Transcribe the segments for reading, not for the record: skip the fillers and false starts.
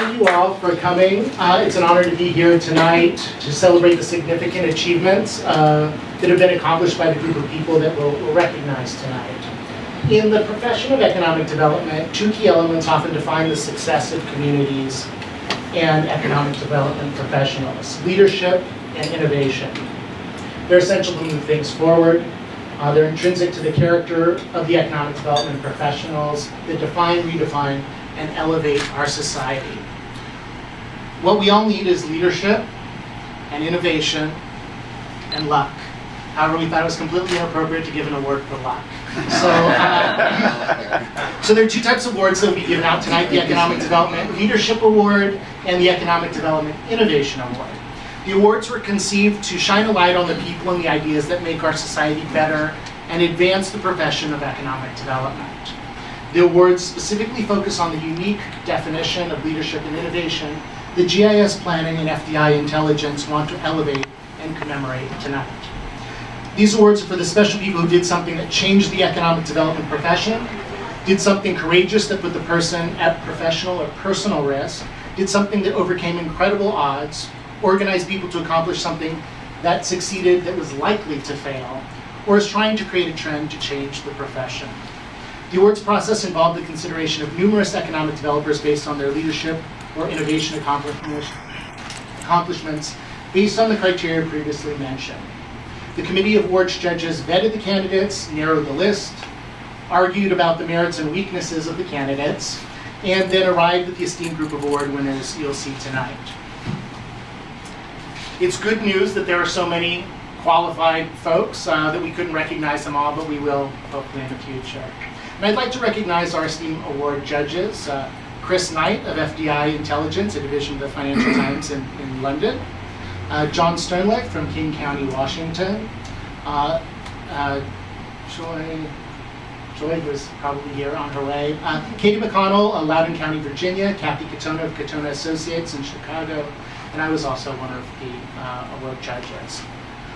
thank you all for coming. It's an honor to be here tonight to celebrate the significant achievements that have been accomplished by the group of people that we'll recognize tonight. In the profession of economic development, two key elements often define the success of communities and economic development professionals: leadership and innovation. They're essential to move things forward. They're intrinsic to the character of the economic development professionals that define, redefine, and elevate our society. What we all need is leadership and innovation and luck. However, we thought it was completely inappropriate to give an award for luck. So there are two types of awards that will be given out tonight: the Economic Development Leadership Award and the Economic Development Innovation Award. The awards were conceived to shine a light on the people and the ideas that make our society better and advance the profession of economic development. The awards specifically focus on the unique definition of leadership and innovation that GIS Planning and FDI Intelligence want to elevate and commemorate tonight. These awards are for the special people who did something that changed the economic development profession, did something courageous that put the person at professional or personal risk, did something that overcame incredible odds, organized people to accomplish something that succeeded that was likely to fail, or is trying to create a trend to change the profession. The awards process involved the consideration of numerous economic developers based on their leadership or innovation accomplishments based on the criteria previously mentioned. The committee of awards judges vetted the candidates, narrowed the list, argued about the merits and weaknesses of the candidates, and then arrived at the esteemed group of award winners you'll see tonight. It's good news that there are so many qualified folks that we couldn't recognize them all, but we will hopefully in the future. And I'd like to recognize our esteemed award judges: Chris Knight of FDI Intelligence, a division of the Financial Times in London; John Sternlicht from King County, Washington; Joy was probably here on her way; Katie McConnell, Loudoun County, Virginia; Kathy Katona of Katona Associates in Chicago; and I was also one of the award judges.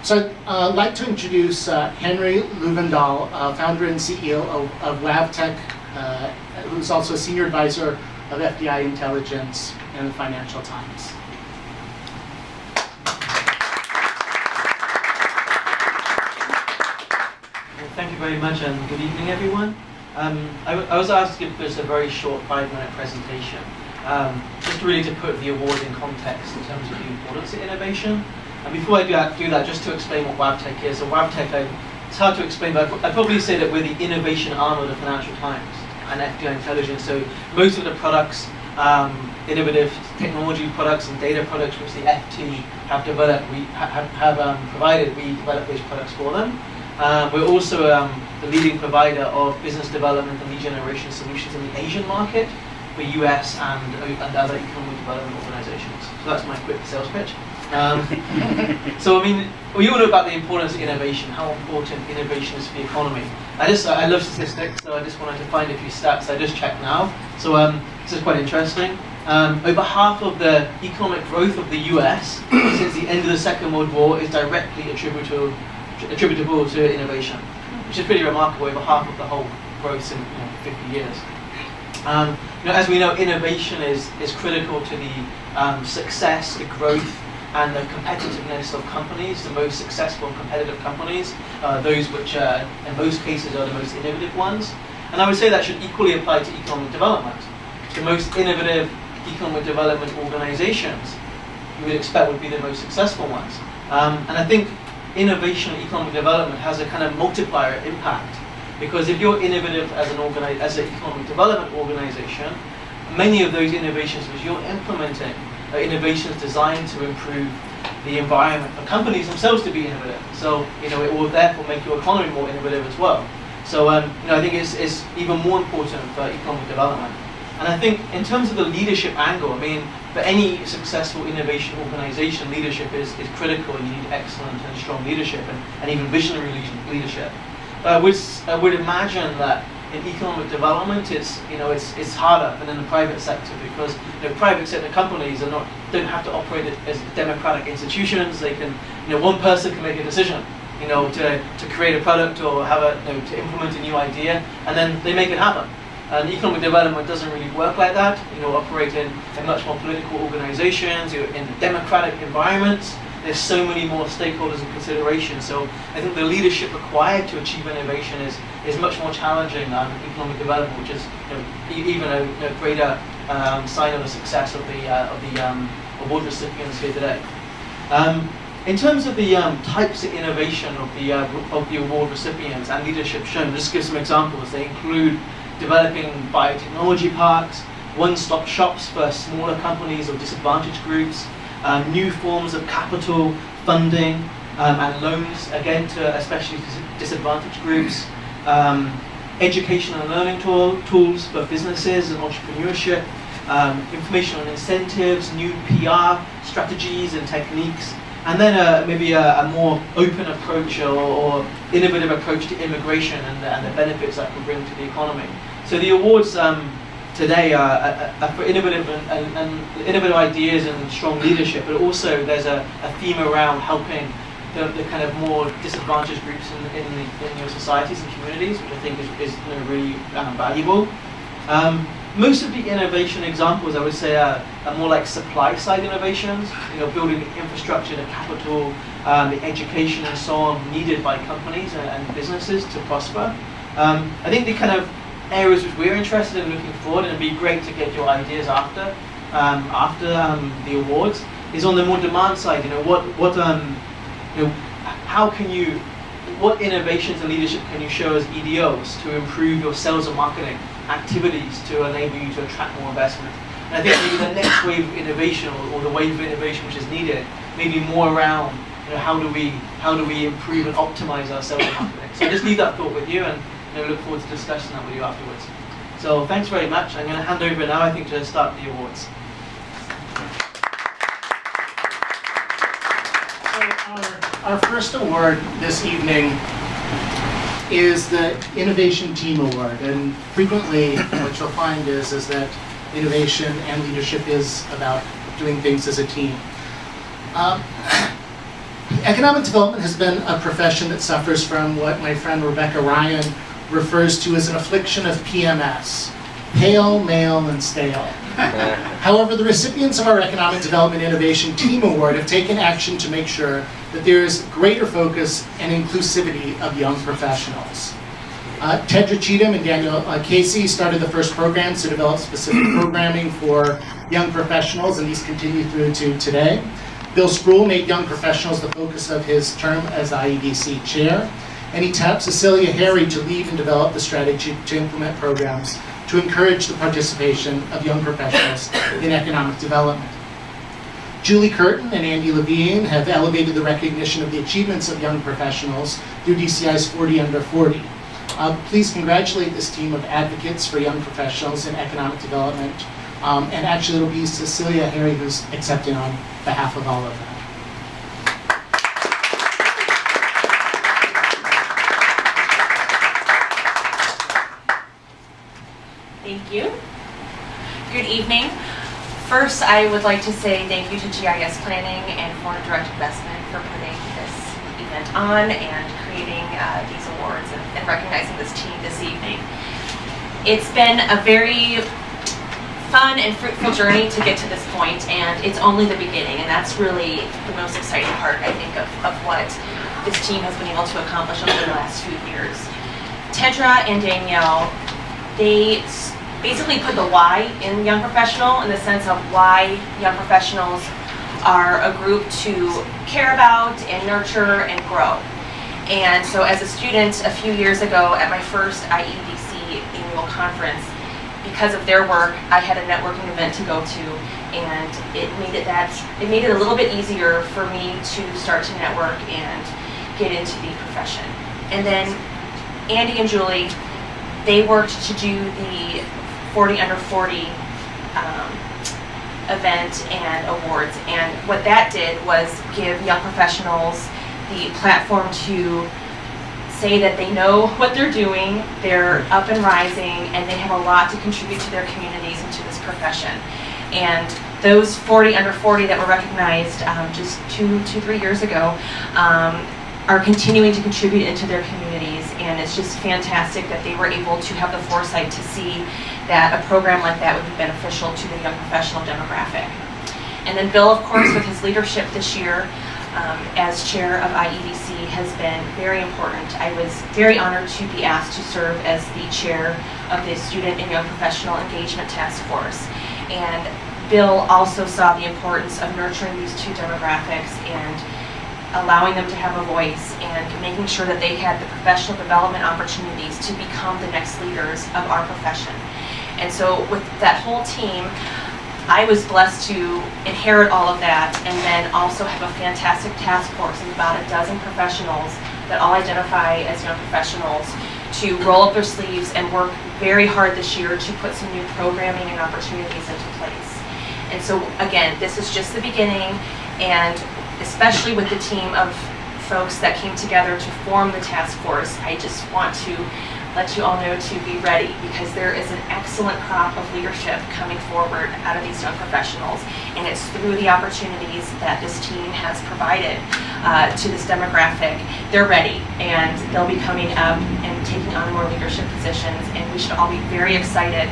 So I'd like to introduce Henry Leuvendahl, founder and CEO of WavTech, who's also a senior advisor of FDI Intelligence and the Financial Times. Well, thank you very much, and good evening, everyone. I was asked to give this a very short 5-minute presentation, just really to put the award in context in terms of the importance of innovation. And before I do that, just to explain what WavTech is. So WavTech, it's hard to explain, but I'd probably say that we're the innovation arm of the Financial Times and FDI Intelligence. So most of the products, innovative technology products and data products, which the FT have developed, we have provided, we develop those products for them. We're also the leading provider of business development and lead generation solutions in the Asian market for US and other economic development organizations. So that's my quick sales pitch. So I mean, we all know about the importance of innovation, how important innovation is for the economy. I love statistics, so I just wanted to find a few stats I just checked now. So this is quite interesting. Over half of the economic growth of the US since the end of the Second World War is directly attributable to innovation, which is pretty remarkable. Over half of the whole growth in 50 years. As we know, innovation is critical to the success, the growth, and the competitiveness of companies. The most successful and competitive companies, those which in most cases are the most innovative ones. And I would say that should equally apply to economic development. The most innovative economic development organizations you would expect would be the most successful ones. And I think innovation in economic development has a kind of multiplier impact, because if you're innovative as an economic development organization, many of those innovations which you're implementing are innovations designed to improve the environment for companies themselves to be innovative. So it will therefore make your economy more innovative as well. So I think it's even more important for economic development. And I think in terms of the leadership angle, I mean, for any successful innovation organization, leadership is critical, and you need excellent and strong leadership and even visionary leadership. But I would imagine that in economic development, it's harder than in the private sector, because private sector companies don't have to operate as democratic institutions. They can, one person can make a decision, to create a product or to implement a new idea, and then they make it happen. And economic development doesn't really work like that. Operate in much more political organizations, in democratic environments. There's so many more stakeholders and considerations. So I think the leadership required to achieve innovation is much more challenging than economic development, which is even a greater sign of the success of the award recipients here today. In terms of the types of innovation of the award recipients and leadership shown, just to give some examples, they include developing biotechnology parks, one-stop shops for smaller companies or disadvantaged groups, new forms of capital, funding, and loans, again, to especially disadvantaged groups, education and learning tools for businesses and entrepreneurship, information on incentives, new PR strategies and techniques, and then maybe a more open approach or innovative approach to immigration and the benefits that can bring to the economy. So the awards today are for innovative ideas and strong leadership, but also there's a theme around helping the kind of more disadvantaged groups in your societies and communities, which I think is really valuable. Most of the innovation examples, I would say, are more like supply-side innovations, building the infrastructure, the capital, the education and so on needed by companies and businesses to prosper. I think the kind of areas which we're interested in looking forward, and it'd be great to get your ideas after the awards, is on the more demand side. What innovations and leadership can you show as EDOs to improve your sales and marketing activities to enable you to attract more investment? And I think maybe the next wave of innovation or the wave of innovation which is needed, maybe more around how do we improve and optimize our sales and marketing. So I just leave that thought with you, and look forward to discussing that with you afterwards. So thanks very much. I'm going to hand over now, I think, to start the awards. Our first award this evening is the Innovation Team Award, and frequently what you'll find is that innovation and leadership is about doing things as a team. Economic development has been a profession that suffers from what my friend Rebecca Ryan refers to as an affliction of PMS, pale, male, and stale. However, the recipients of our Economic Development Innovation Team Award have taken action to make sure that there is greater focus and inclusivity of young professionals. Tedra Cheatham and Daniel Casey started the first programs to develop specific programming for young professionals, and these continue through to today. Bill Spruill made young professionals the focus of his term as IEDC chair, and he tapped Cecilia Harry to lead and develop the strategy to implement programs to encourage the participation of young professionals in economic development. Julie Curtin and Andy Levine have elevated the recognition of the achievements of young professionals through DCI's 40 Under 40. Please congratulate this team of advocates for young professionals in economic development. And actually it'll be Cecilia Harry who's accepting on behalf of all of them. Thank you. Good evening. First, I would like to say thank you to GIS Planning and Foreign Direct Investment for putting this event on and creating these awards and recognizing this team this evening. It's been a very fun and fruitful journey to get to this point, and it's only the beginning, and that's really the most exciting part, I think, of what this team has been able to accomplish over the last few years. Tedra and Danielle, they basically put the why in young professional, in the sense of why young professionals are a group to care about and nurture and grow. And so as a student a few years ago at my first IEDC annual conference, because of their work, I had a networking event to go to, and it made it a little bit easier for me to start to network and get into the profession. And then Andy and Julie, they worked to do the 40 Under 40 event and awards, and what that did was give young professionals the platform to say that they know what they're doing, they're up and rising, and they have a lot to contribute to their communities and to this profession. And those 40 Under 40 that were recognized just 2-3 years ago are continuing to contribute into their communities, and it's just fantastic that they were able to have the foresight to see that a program like that would be beneficial to the young professional demographic. And then Bill, of course, with his leadership this year as chair of IEDC has been very important. I was very honored to be asked to serve as the chair of the Student and Young Professional Engagement Task Force. And Bill also saw the importance of nurturing these two demographics and allowing them to have a voice and making sure that they had the professional development opportunities to become the next leaders of our profession. And so with that whole team, I was blessed to inherit all of that and then also have a fantastic task force of about a dozen professionals that all identify as young professionals to roll up their sleeves and work very hard this year to put some new programming and opportunities into place. And so again, this is just the beginning, and especially with the team of folks that came together to form the task force, I just want to let you all know to be ready, because there is an excellent crop of leadership coming forward out of these young professionals, and it's through the opportunities that this team has provided to this demographic. They're ready, and they'll be coming up and taking on more leadership positions, and we should all be very excited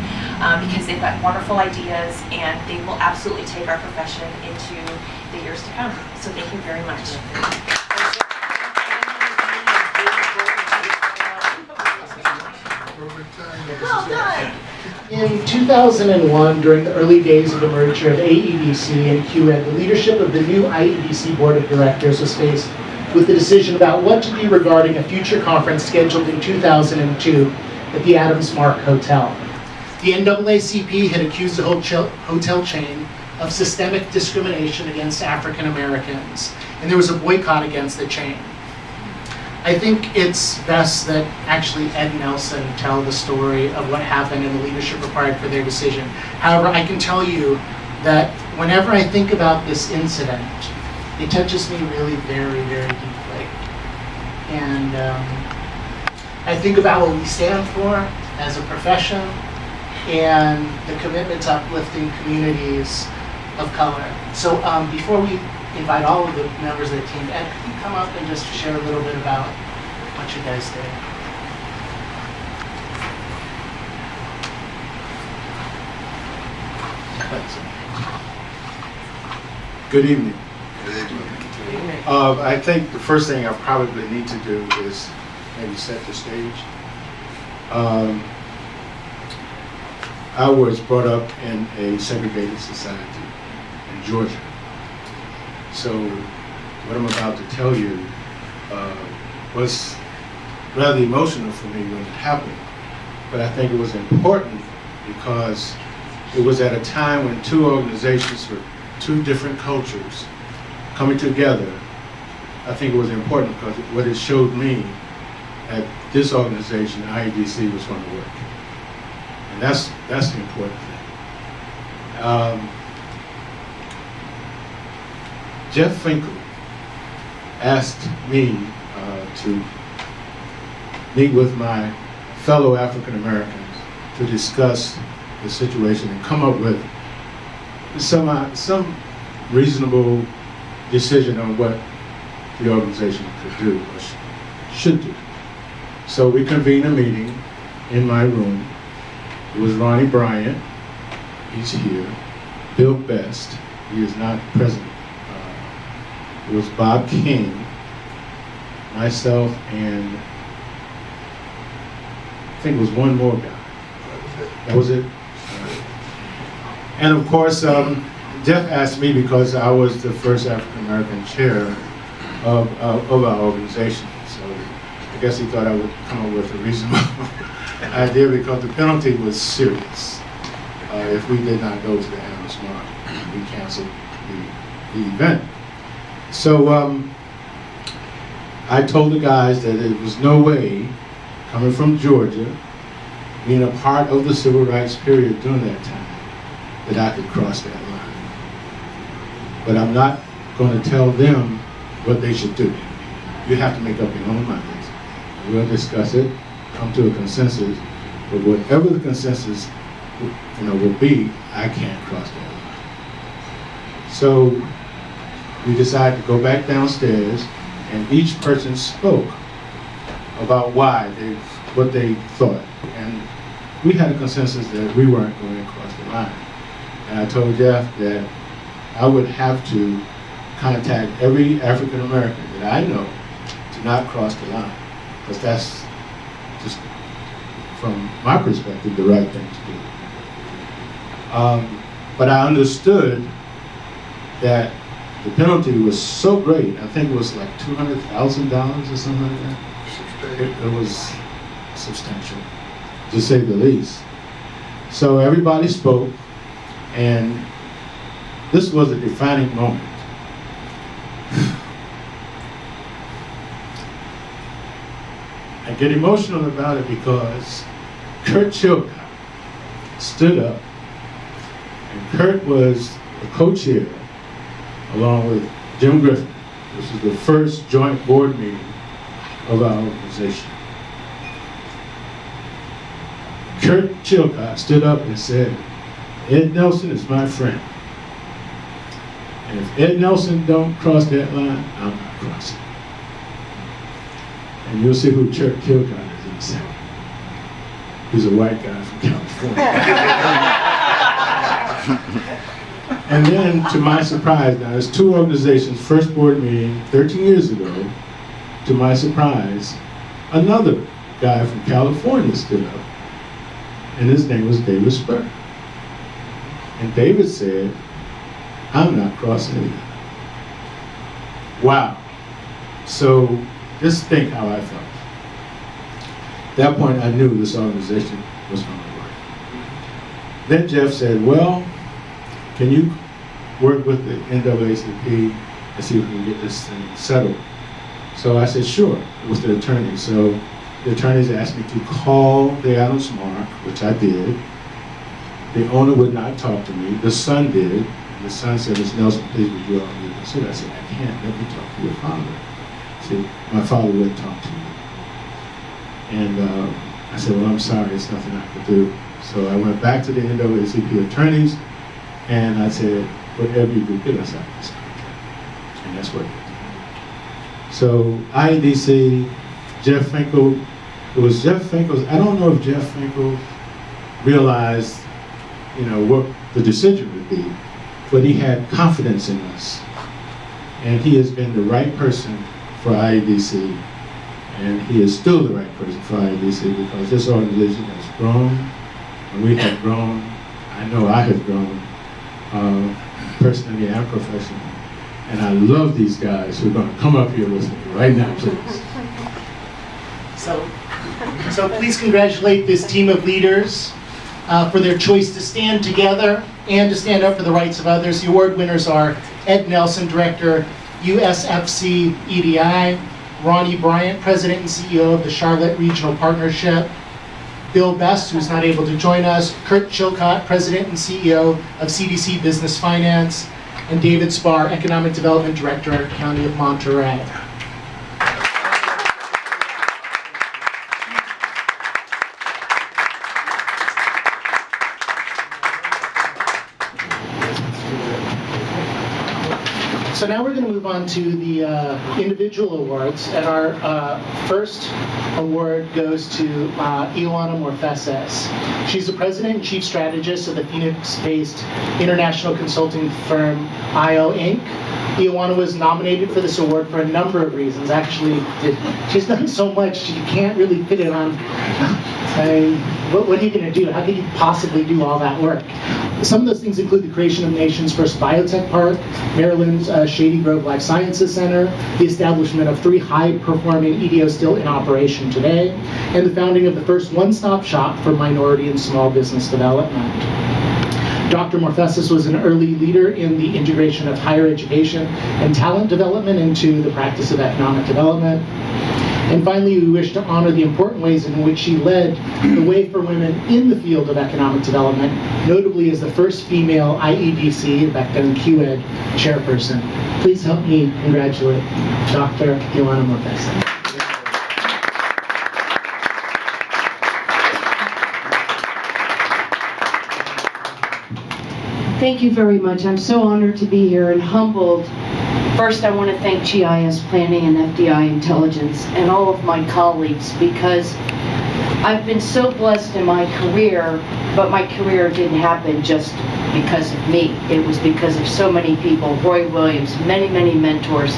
because they've got wonderful ideas, and they will absolutely take our profession into the years to come. So thank you very much. Well done. In 2001, during the early days of the merger of AEDC and QED, the leadership of the new IEDC Board of Directors was faced with the decision about what to do regarding a future conference scheduled in 2002 at the Adams Mark Hotel. The NAACP had accused the hotel chain of systemic discrimination against African Americans, and there was a boycott against the chain. I think it's best that actually Ed Nelson tell the story of what happened and the leadership required for their decision. However, I can tell you that whenever I think about this incident, it touches me really very, very deeply. And I think about what we stand for as a profession and the commitment to uplifting communities of color. So before we invite all of the members of the team, Ed, could you come up and just share a little bit about what you guys did? Good evening. Good evening. I think the first thing I probably need to do is maybe set the stage. I was brought up in a segregated society in Georgia. So what I'm about to tell you was rather emotional for me when it happened. But I think it was important because it was at a time when two organizations with two different cultures coming together. I think it was important because what it showed me that this organization, IEDC, was going to work. And that's the important thing. Jeff Finkel asked me to meet with my fellow African Americans to discuss the situation and come up with some reasonable decision on what the organization could do or should do. So we convened a meeting in my room. It was Ronnie Bryant, he's here, Bill Best, he is not present. It was Bob King, myself, and I think it was one more guy. That was it? And of course, Jeff asked me because I was the first African American chair of our organization. So I guess he thought I would come up with a reasonable idea because the penalty was serious. If we did not go to the Adams Mark, we canceled the event. So I told the guys that there was no way, coming from Georgia, being a part of the civil rights period during that time, that I could cross that line. But I'm not going to tell them what they should do. You have to make up your own minds. We'll discuss it, come to a consensus, but whatever the consensus will be, I can't cross that line. So we decided to go back downstairs, and each person spoke about what they thought. And we had a consensus that we weren't going to cross the line. And I told Jeff that I would have to contact every African American that I know to not cross the line, because that's just, from my perspective, the right thing to do. But I understood that the penalty was so great. I think it was like $200,000 or something like that. It was substantial, to say the least. So everybody spoke, and this was a defining moment. I get emotional about it because Kurt Chilcott stood up, and Kurt was the co-chair along with Jim Griffin. This was the first joint board meeting of our organization. Kurt Chilcott stood up and said, "Ed Nelson is my friend. And if Ed Nelson don't cross that line, I'm not crossing." And you'll see who Kurt Chilcott is in a second. He's a white guy from California. And then, to my surprise, now there's two organizations, first board meeting 13 years ago, to my surprise, another guy from California stood up, and his name was David Spur. And David said, "I'm not crossing either." Wow. So just think how I felt. At that point, I knew this organization was going to work. Then Jeff said, "Well, can you work with the NAACP and see if we can get this thing settled?" So I said, "Sure," with the attorneys. So the attorneys asked me to call the Adams Mark, which I did. The owner would not talk to me. The son did. And the son said, "Mr. Nelson, please would you all be considered?" I said, "I can't. Let me talk to your father." See, my father wouldn't talk to me. And I said, "Well, I'm sorry. It's nothing I could do." So I went back to the NAACP attorneys, and I said, "Whatever you do, get us out of this contract." And that's what it is. So IEDC, Jeff Finkel, it was Jeff Finkel's, I don't know if Jeff Finkel realized, what the decision would be, but he had confidence in us. And he has been the right person for IEDC, and he is still the right person for IEDC, because this organization has grown, and we have grown. I know I have grown, personally and professionally. And I love these guys who are going to come up here with me right now, please. So please congratulate this team of leaders for their choice to stand together and to stand up for the rights of others. The award winners are Ed Nelson, Director, USFC EDI, Ronnie Bryant, President and CEO of the Charlotte Regional Partnership, Bill Best, who's not able to join us, Kurt Chilcott, President and CEO of CDC Business Finance, and David Spar, Economic Development Director, County of Monterey. So now we're going to move on to the individual awards, and our first award goes to Ioana Morfeses. She's the president and chief strategist of the Phoenix-based international consulting firm IO Inc. Ioana was nominated for this award for a number of reasons. Actually, she's done so much, you can't really fit it on. What are you going to do? How can you possibly do all that work? Some of those things include the creation of the nation's first biotech park, Maryland's Shady Grove Life Sciences Center, the establishment of 3 high-performing EDOs still in operation today, and the founding of the first one-stop shop for minority and small business development. Dr. Morfeses was an early leader in the integration of higher education and talent development into the practice of economic development. And finally, we wish to honor the important ways in which she led the way for women in the field of economic development, notably as the first female IEDC, back then QED, chairperson. Please help me congratulate Dr. Ioana Morfeses. Thank you very much. I'm so honored to be here and humbled First, I want to thank GIS Planning and FDI Intelligence and all of my colleagues, because I've been so blessed in my career, but my career didn't happen just because of me. It was because of so many people: Roy Williams, many mentors,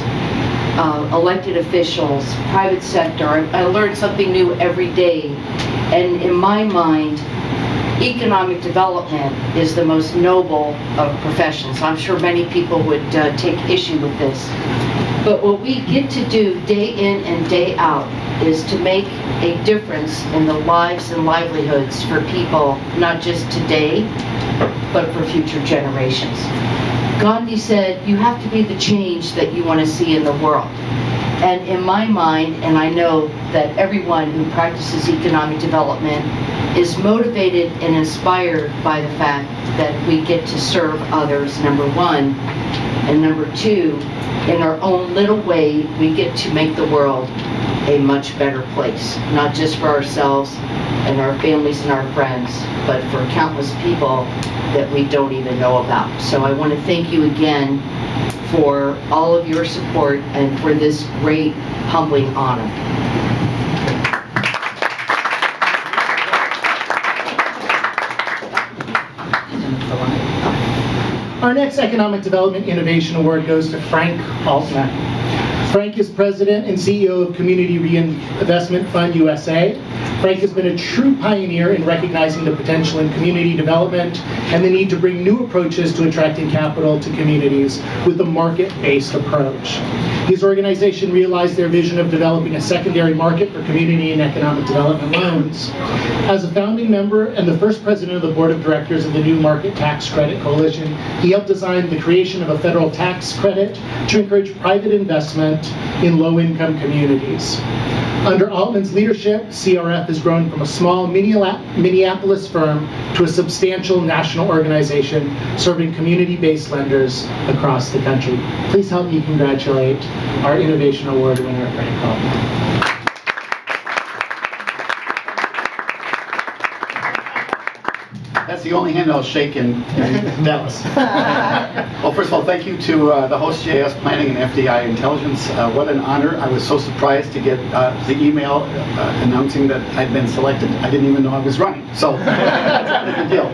elected officials, private sector. I learned something new every day, and in my mind, economic development is the most noble of professions. I'm sure many people would take issue with this. But what we get to do day in and day out is to make a difference in the lives and livelihoods for people, not just today, but for future generations. Gandhi said, you have to be the change that you want to see in the world. And in my mind, and I know that everyone who practices economic development is motivated and inspired by the fact that we get to serve others, number one, and number two, in our own little way, we get to make the world a much better place, not just for ourselves and our families and our friends, but for countless people that we don't even know about. So I want to thank you again for all of your support and for this great, humbling honor. Our next Economic Development Innovation Award goes to Frank Altman. Frank is President and CEO of Community Reinvestment Fund USA. Frank has been a true pioneer in recognizing the potential in community development and the need to bring new approaches to attracting capital to communities with a market-based approach. His organization realized their vision of developing a secondary market for community and economic development loans. As a founding member and the first president of the board of directors of the New Market Tax Credit Coalition, he helped design the creation of a federal tax credit to encourage private investment in low-income communities. Under Altman's leadership, CRF has grown from a small Minneapolis firm to a substantial national organization serving community-based lenders across the country. Please help me congratulate our Innovation Award winner, Frank Altman. That's the only hand I'll shake in Dallas. Well, first of all, thank you to the host, GIS Planning and FDI Intelligence. What an honor. I was so surprised to get the email announcing that I'd been selected. I didn't even know I was running, so that's a big deal.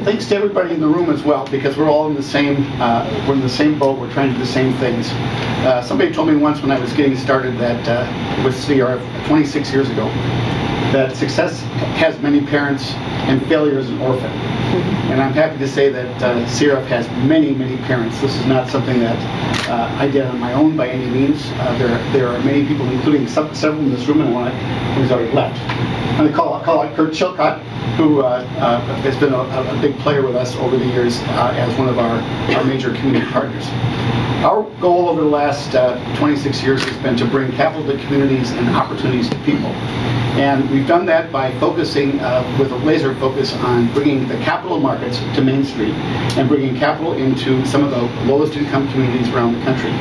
Thanks to everybody in the room as well, because we're all in the same boat. We're trying to do the same things. Somebody told me once when I was getting started that with CRF 26 years ago, that success has many parents and failure is an orphan. And I'm happy to say that CRF has many parents. This is not something that I did on my own by any means. There are many people, including several in this room, and who's already left. I'm going to call out Kurt Chilcott, who has been a big player with us over the years as one of our major community partners. Our goal over the last 26 years has been to bring capital to communities and opportunities to people. And we've done that by focusing with a laser focus on bringing the capital markets to Main Street and bringing capital into some of the lowest income communities around the country.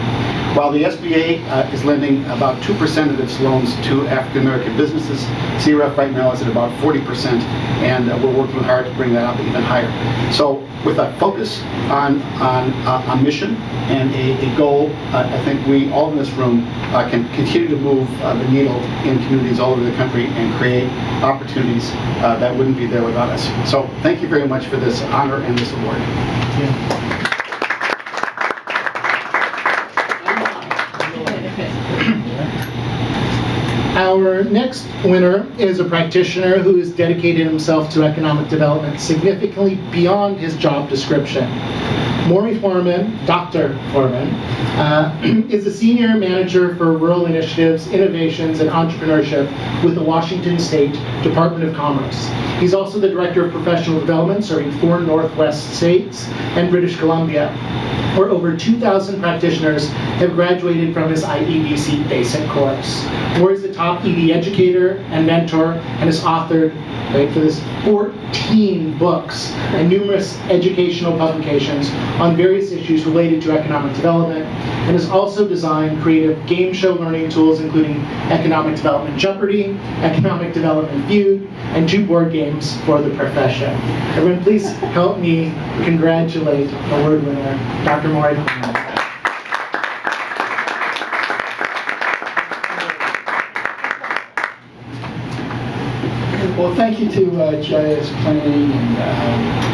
While the SBA is lending about 2% of its loans to African American businesses, CRF right now is at about 40%, and we're working hard to bring that up even higher. So with a focus on a mission and a goal, I think we all in this room can continue to move the needle in communities all over the country and create opportunities that wouldn't be there without us. So thank you very much for this honor and this award. Yeah. Our next winner is a practitioner who has dedicated himself to economic development significantly beyond his job description. Maury Foreman, Dr. Foreman, is a senior manager for rural initiatives, innovations, and entrepreneurship with the Washington State Department of Commerce. He's also the director of professional development, serving 4 Northwest states and British Columbia, where over 2,000 practitioners have graduated from his IEDC basic course. Maury is a top ED educator and mentor and has authored, wait for this, 14 books and numerous educational publications on various issues related to economic development, and has also designed creative game show learning tools including Economic Development Jeopardy, Economic Development Feud, and 2 board games for the profession. Everyone please help me congratulate award winner, Dr. Maury Foreman. Well, thank you to GIS Planning and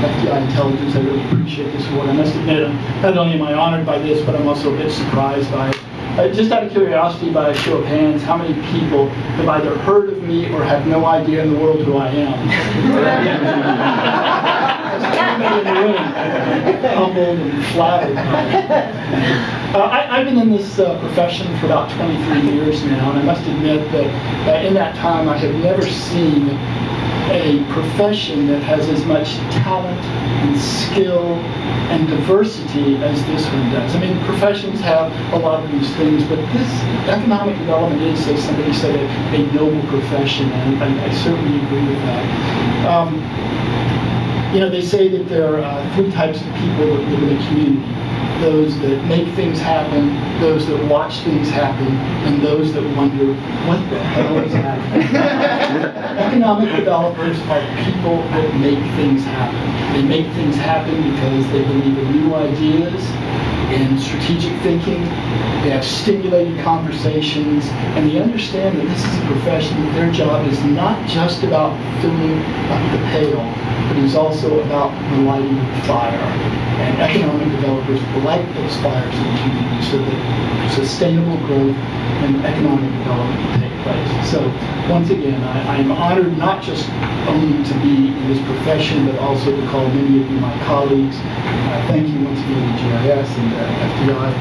FDI Intelligence. I really appreciate this award. I must admit, not only am I honored by this, but I'm also a bit surprised by it. Just out of curiosity, by a show of hands, how many people have either heard of me or have no idea in the world who I am? Everybody in the room, humbled and flattered. I've been in this profession for about 23 years now, and I must admit that in that time I have never seen a profession that has as much talent and skill and diversity as this one does. I mean, professions have a lot of these things, but this economic development is, as somebody said, a noble profession, and I certainly agree with that. You know, they say that there are three types of people that live in a community. Those that make things happen, those that watch things happen, and those that wonder, what the hell is happening? Economic developers are people that make things happen. They make things happen because they believe in new ideas and strategic thinking. They have stimulating conversations, and they understand that this is a profession that their job is not just about filling up the pail, but is also about the lighting of the fire. And economic developers light those fires in the community so that sustainable growth and economic development can take place. So once again, I'm honored not just only to be in this profession, but also to call many of you my colleagues. Thank you once again to GIS and FDI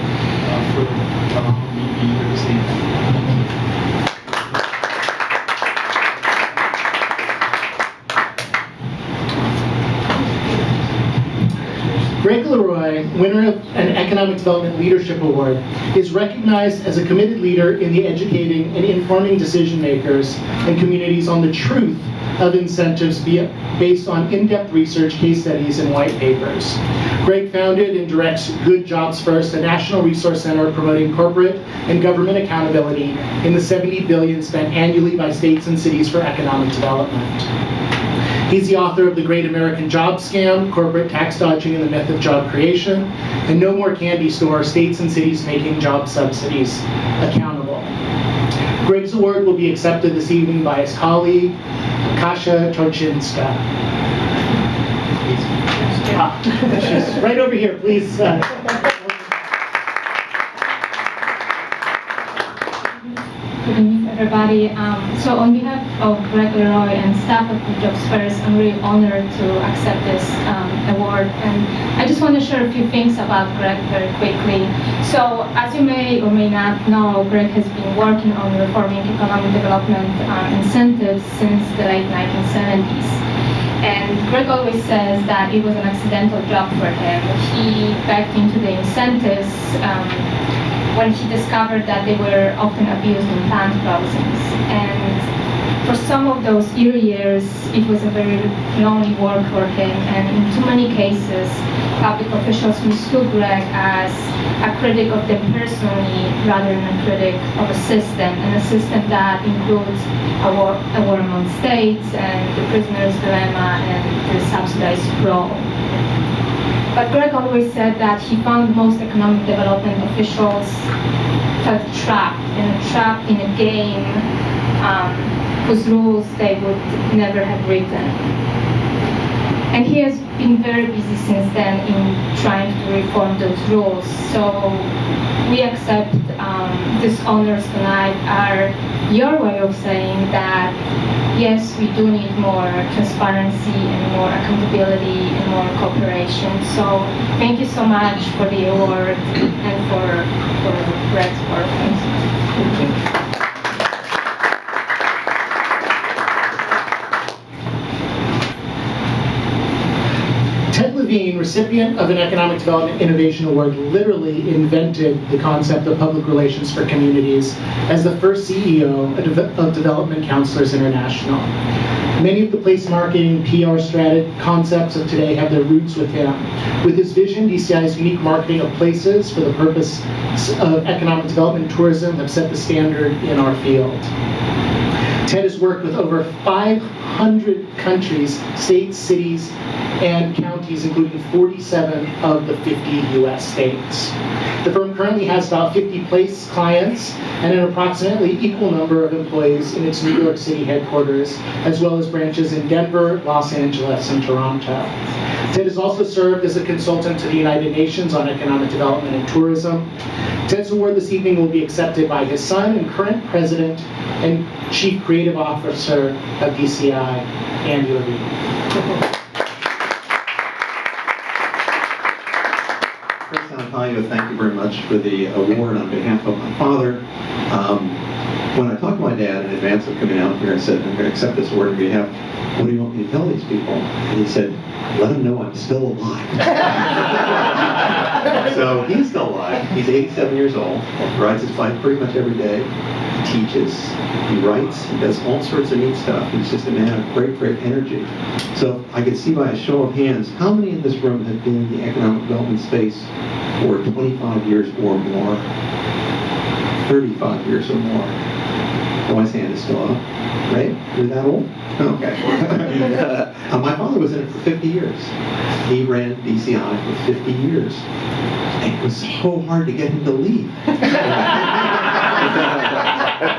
for allowing me to be here this evening. Greg Leroy, winner of an Economic Development Leadership Award, is recognized as a committed leader in the educating and informing decision makers and communities on the truth of incentives based on in-depth research, case studies, and white papers. Greg founded and directs Good Jobs First, a national resource center promoting corporate and government accountability in the $70 billion spent annually by states and cities for economic development. He's the author of The Great American Job Scam, Corporate Tax Dodging and the Myth of Job Creation, and No More Candy Store, States and Cities Making Job Subsidies Accountable. Greg's award will be accepted this evening by his colleague, Kasia Torczynska. She's right over here, please. Good evening, everybody. So on behalf of Greg Leroy and staff of Good Jobs First, I'm really honored to accept this award. And I just want to share a few things about Greg very quickly. So as you may or may not know, Greg has been working on reforming economic development incentives since the late 1970s. And Greg always says that it was an accidental job for him. He backed into the incentives when he discovered that they were often abused in plant closings. And for some of those early years, it was a very lonely work for him, and in too many cases, public officials mistook Greg as a critic of them personally rather than a critic of a system, and a system that includes a war among states, and the prisoner's dilemma, and the subsidized role. But Greg always said that he found most economic development officials felt trapped in a game whose rules they would never have written. And he has been very busy since then in trying to reform those rules. So we accept these honors tonight are your way of saying that yes, we do need more transparency and more accountability and more cooperation. So thank you so much for the award and for Greg's work. Thank you. Ted Levine, recipient of an Economic Development Innovation Award, literally invented the concept of public relations for communities as the first CEO of Development Counselors International. Many of the place marketing, PR concepts of today have their roots with him. With his vision, DCI's unique marketing of places for the purpose of economic development and tourism have set the standard in our field. Ted has worked with over 500 countries, states, cities, and counties, including 47 of the 50 U.S. states. The firm currently has about 50 place clients and an approximately equal number of employees in its New York City headquarters, as well as branches in Denver, Los Angeles, and Toronto. Ted has also served as a consultant to the United Nations on economic development and tourism. Ted's award this evening will be accepted by his son and current president and chief creative officer of DCI, Andy Levine. First, Natalia, thank you very much for the award on behalf of my father. When I talked to my dad in advance of coming out here, I said, I'm going to accept this award on behalf. What do you want me to tell these people? And he said, let them know I'm still alive. So he's still alive. He's 87 years old, rides his bike pretty much every day. He teaches, he writes, he does all sorts of neat stuff. He's just a man of great, great energy. So I could see by a show of hands, how many in this room have been in the economic development space for 25 years or more? 35 years or more. Boy's hand is still up, right? You're that old? Okay. My father was in it for 50 years. He ran DCI for 50 years. And it was so hard to get him to leave.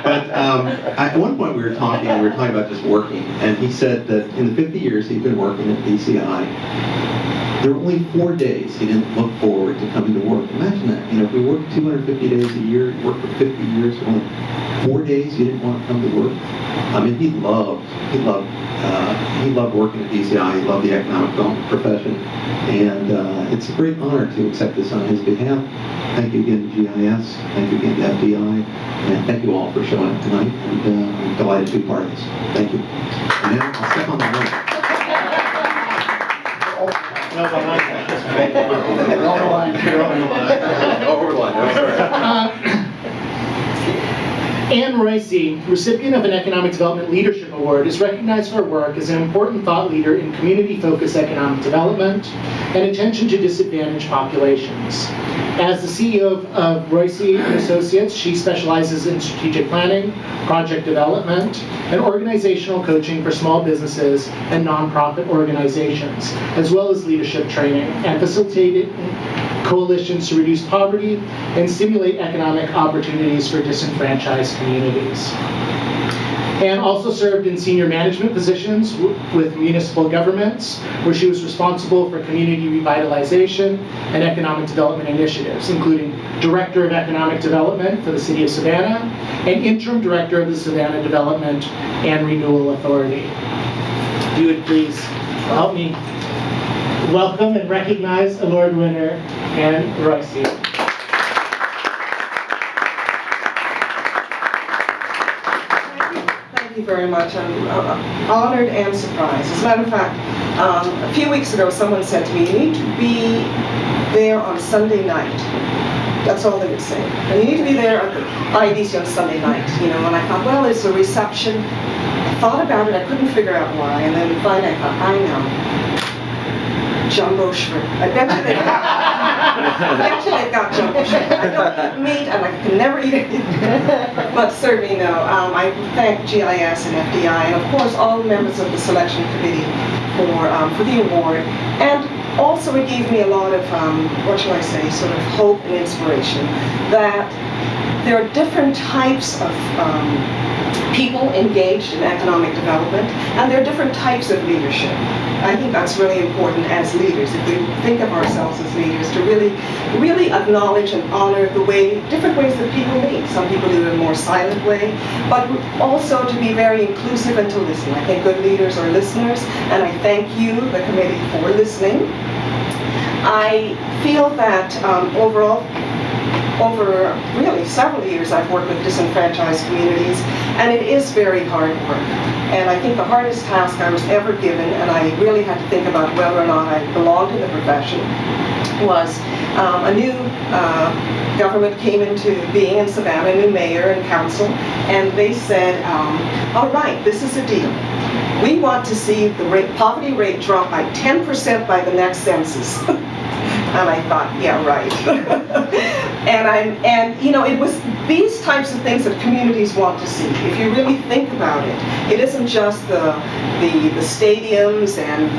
But at one point we were talking about just working, and he said that in the 50 years he'd been working at DCI, there were only 4 days he didn't look forward to coming to work. Imagine that. You know, if we worked 250 days a year, worked for 50 years, only 4 days you didn't want to come to work. I mean, he loved working at DCI. He loved the economic development profession, and it's a great honor to accept this on his behalf. Thank you again to GIS. Thank you again to FDI, and thank you all for showing up tonight. And I'm delighted to be part of this. Thank you. And now I'll step on the line. Ann Royce, recipient of an Economic Development Leadership Award, is recognized for her work as an important thought leader in community-focused economic development and attention to disadvantaged populations. As the CEO of Royce & Associates, she specializes in strategic planning, project development, and organizational coaching for small businesses and nonprofit organizations, as well as leadership training, and facilitated coalitions to reduce poverty and stimulate economic opportunities for disenfranchised communities. Ann also served in senior management positions with municipal governments, where she was responsible for community revitalization and economic development initiatives, including Director of Economic Development for the City of Savannah and Interim Director of the Savannah Development and Renewal Authority. If you would please help me welcome and recognize award winner Ann Royce. Thank you very much. I'm honored and surprised. As a matter of fact, a few weeks ago someone said to me, you need to be there on Sunday night. That's all they would say. And you need to be there at the IDC on Sunday night. You know, and I thought, well, it's a reception. I thought about it, I couldn't figure out why, and then finally I thought, I know. Jumbo shrimp. I bet you they've got jumbo shrimp. I don't eat meat and I can never eat it. But certainly no. I thank GIS and FDI and of course all members of the selection committee for the award. And also it gave me a lot of, what shall I say, sort of hope and inspiration that there are different types of people engaged in economic development, and there are different types of leadership. I think that's really important as leaders, if we think of ourselves as leaders, to really acknowledge and honor the different ways that people lead. Some people do it in a more silent way, but also to be very inclusive and to listen. I think good leaders are listeners, and I thank you, the committee, for listening. I feel that overall, over really several years I've worked with disenfranchised communities, and it is very hard work. And I think the hardest task I was ever given, and I really had to think about whether or not I belonged in the profession, was a new government came into being in Savannah, a new mayor and council, and they said, all right, this is a deal. We want to see the poverty rate drop by 10% by the next census. And I thought, yeah, right. and you know, it was these types of things that communities want to see, if you really think about it, it isn't just the stadiums and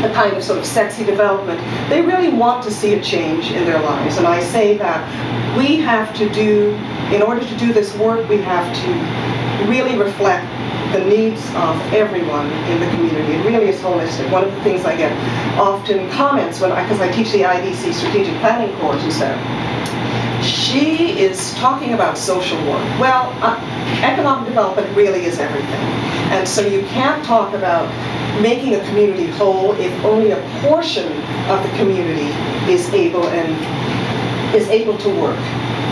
the kind of sort of sexy development. They really want to see a change in their lives. And I say that we have to do, in order to do this work, we have to really reflect the needs of everyone in the community. It really is holistic. One of the things I get often comments because I teach the IDC strategic planning course, is that she is talking about social work. Well, economic development really is everything. And so you can't talk about making a community whole if only a portion of the community is able to work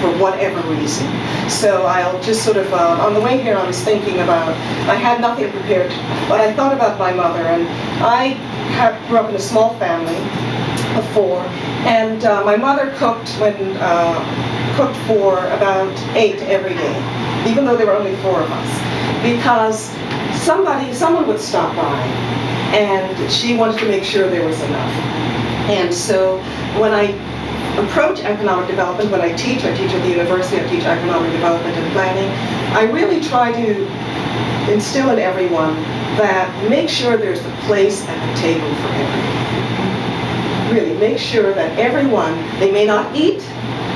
for whatever reason. So I'll just sort of, on the way here I was thinking about, I had nothing prepared, but I thought about my mother, and I grew up in a small family of 4, and my mother cooked for about 8 every day, even though there were only 4 of us, because someone would stop by, and she wanted to make sure there was enough. And so when I approach economic development, when I teach at the university, I teach economic development and planning, I really try to instill in everyone that make sure there's a place at the table for everyone. Really, make sure that everyone, they may not eat,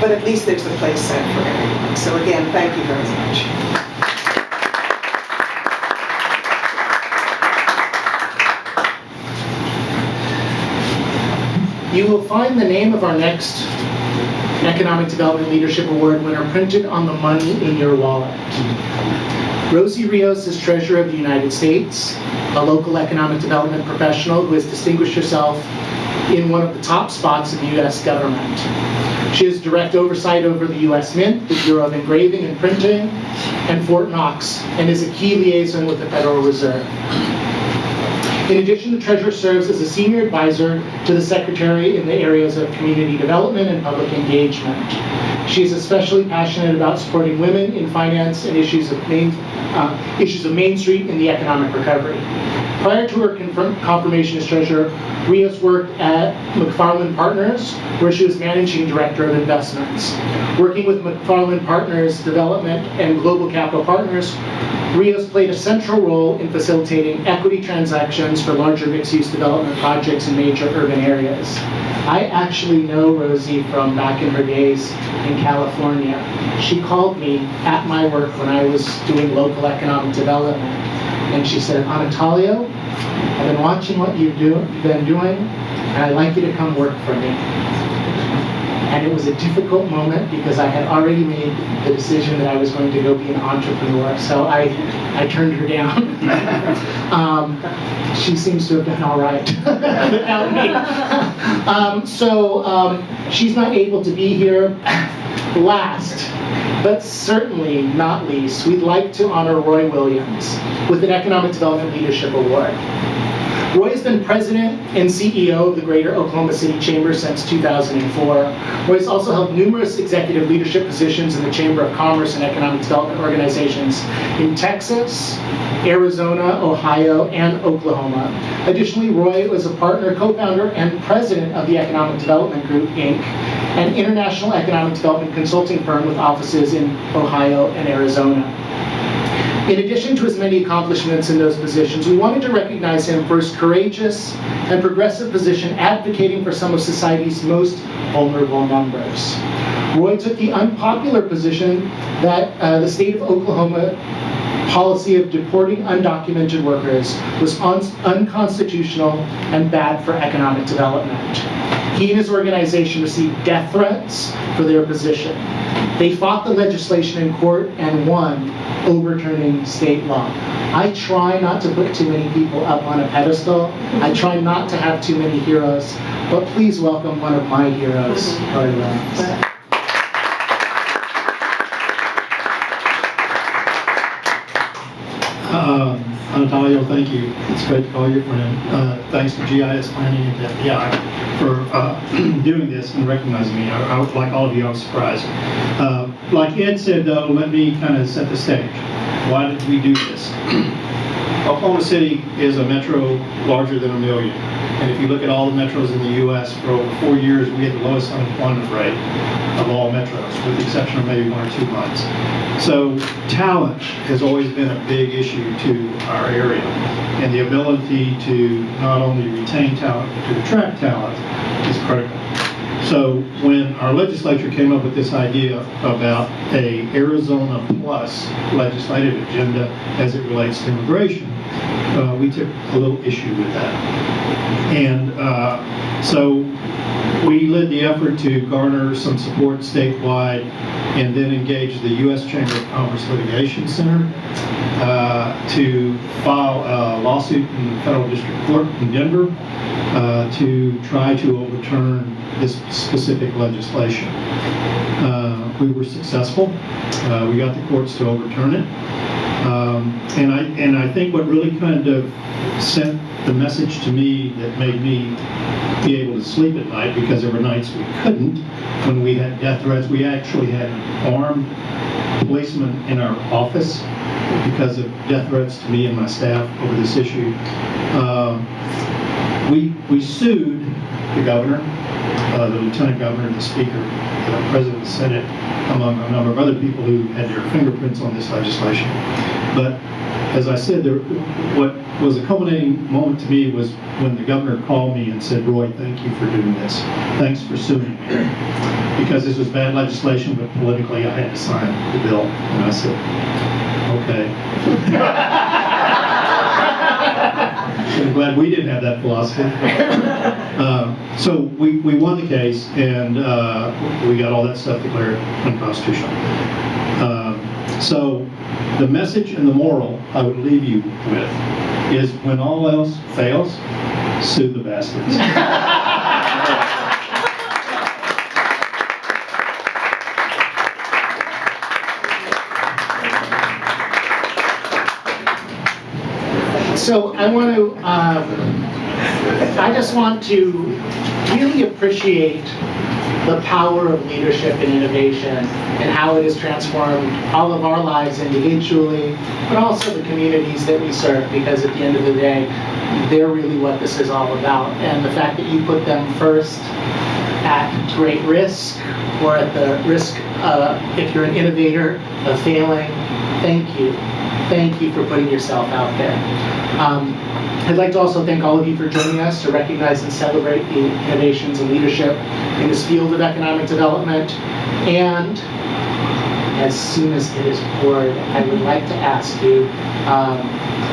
but at least there's a place set for everyone. So again, thank you very much. You will find the name of our next Economic Development Leadership Award winner printed on the money in your wallet. Rosie Rios is Treasurer of the United States, a local economic development professional who has distinguished herself in one of the top spots in the U.S. government. She has direct oversight over the U.S. Mint, the Bureau of Engraving and Printing, and Fort Knox, and is a key liaison with the Federal Reserve. In addition, the Treasurer serves as a senior advisor to the Secretary in the areas of community development and public engagement. She is especially passionate about supporting women in finance and issues of Main Street in the economic recovery. Prior to her confirmation as Treasurer, Rios worked at McFarland Partners, where she was Managing Director of Investments. Working with McFarland Partners Development and Global Capital Partners, Rios played a central role in facilitating equity transactions for larger mixed-use development projects in major urban areas. I actually know Rosie from back in her days in California. She called me at my work when I was doing local economic development, and she said, "Anatalio, I've been watching what you've been doing, and I'd like you to come work for me." And it was a difficult moment because I had already made the decision that I was going to go be an entrepreneur. So I turned her down. She seems to have done all right without me. She's not able to be here. Last, but certainly not least, we'd like to honor Roy Williams with an Economic Development Leadership Award. Roy has been president and CEO of the Greater Oklahoma City Chamber since 2004. Roy has also held numerous executive leadership positions in the Chamber of Commerce and Economic Development organizations in Texas, Arizona, Ohio, and Oklahoma. Additionally, Roy was a partner, co-founder, and president of the Economic Development Group, Inc., an international economic development consulting firm with offices in Ohio and Arizona. In addition to his many accomplishments in those positions, we wanted to recognize him for his courageous and progressive position advocating for some of society's most vulnerable members. Roy took the unpopular position that the state of Oklahoma policy of deporting undocumented workers was unconstitutional and bad for economic development. He and his organization received death threats for their position. They fought the legislation in court and won, overturning state law. I try not to put too many people up on a pedestal. I try not to have too many heroes, but please welcome one of my heroes, Roy Williams. Anatalio, thank you. It's great to call you a friend. Thanks to GIS Planning and FDI for doing this and recognizing me. Like all of you, I was surprised. Like Ed said, though, let me kind of set the stage. Why did we do this? Oklahoma City is a metro larger than 1 million. And if you look at all the metros in the U.S., for over 4 years, we had the lowest unemployment rate of all metros, with the exception of maybe 1 or 2 months. So talent has always been a big issue to our area. And the ability to not only retain talent, but to attract talent is critical. So when our legislature came up with this idea about a Arizona Plus legislative agenda as it relates to immigration, we took a little issue with that. And so we led the effort to garner some support statewide and then engage the U.S. Chamber of Commerce Litigation Center to file a lawsuit in the Federal District Court in Denver to try to overturn this specific legislation. We were successful. We got the courts to overturn it. And I think what really kind of sent the message to me that made me be able to sleep at night, because there were nights we couldn't, when we had death threats. We actually had armed policemen in our office because of death threats to me and my staff over this issue. We sued the governor, the lieutenant governor, the speaker, the president of the Senate, among a number of other people who had their fingerprints on this legislation. But as I said, what was a culminating moment to me was when the governor called me and said, "Roy, thank you for doing this. Thanks for suing me." Because this was bad legislation, but politically I had to sign the bill. And I said, okay. I'm glad we didn't have that philosophy. So we won the case, and we got all that stuff declared unconstitutional. So the message and the moral I would leave you with is, when all else fails, sue the bastards. So I just want to really appreciate the power of leadership and innovation and how it has transformed all of our lives individually, but also the communities that we serve, because at the end of the day, they're really what this is all about. And the fact that you put them first at great risk, or at the risk, if you're an innovator, of failing, thank you. Thank you for putting yourself out there. I'd like to also thank all of you for joining us to recognize and celebrate the innovations and leadership in this field of economic development. And as soon as it is poured, I would like to ask you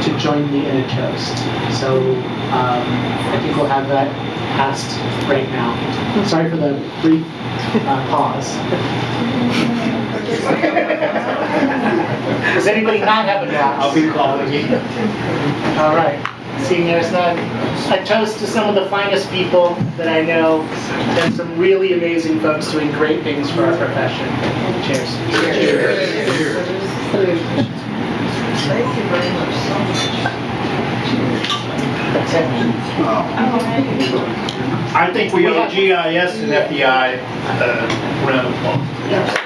to join me in a toast. So I think we'll have that passed right now. Sorry for the brief pause. Does anybody not have a glass? I'll be calling you. All right. Seeing there's none, a toast to some of the finest people that I know, and some really amazing folks doing great things for our profession. Cheers. Cheers. Cheers. Thank you very much so much. I think we owe GIS and FDI a round of applause.